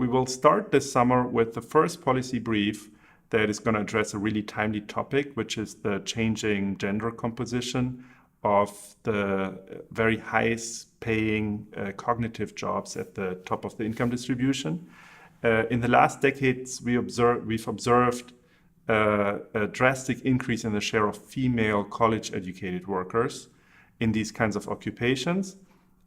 we will start this summer with the first policy brief that is going to address a really timely topic, which is the changing gender composition of the very highest paying cognitive jobs at the top of the income distribution. In the last decades, we've observed a drastic increase in the share of female college-educated workers in these kinds of occupations.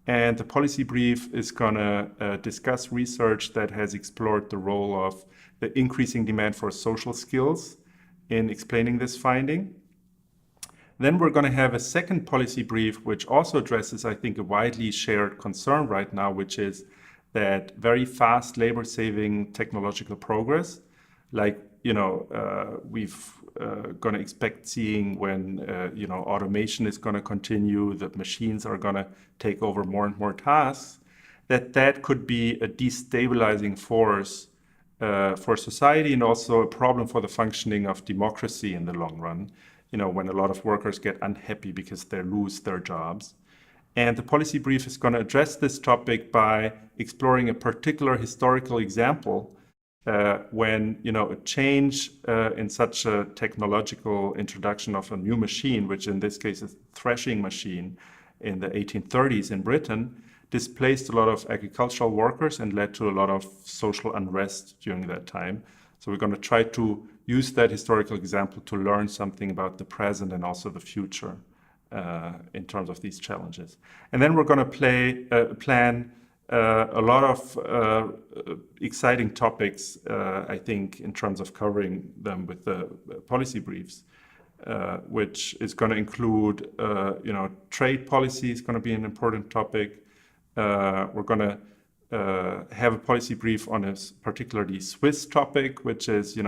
And the policy brief is going to discuss research that has explored the role of the increasing demand for social skills in explaining this finding. Then we're going to have a second policy brief, which also addresses, I think, a widely shared concern right now, which is that very fast labor-saving technological progress, like, we've going to expect seeing when, automation is going to continue, that machines are going to take over more and more tasks, that could be a destabilizing force for society and also a problem for the functioning of democracy in the long run, when a lot of workers get unhappy because they lose their jobs. And the policy brief is going to address this topic by exploring a particular historical example when a change in such a technological introduction of a new machine, which in this case is a threshing machine in the 1830s in Britain, displaced a lot of agricultural workers and led to a lot of social unrest during that time. So we're going to try to use that historical example to learn something about the present and also the future in terms of these challenges. And then we're going to plan a lot of exciting topics, I think, in terms of covering them with the policy briefs, which is going to include, trade policy is going to be an important topic. We're going to have a policy brief on a particularly Swiss topic, which is,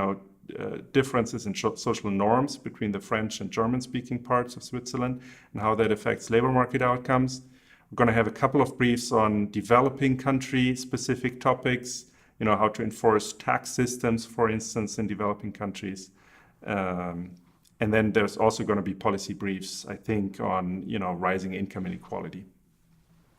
differences in social norms between the French and German-speaking parts of Switzerland and how that affects labor market outcomes. We're going to have a couple of briefs on developing country-specific topics, how to enforce tax systems, for instance, in developing countries. And then there's also going to be policy briefs, I think, on, rising income inequality.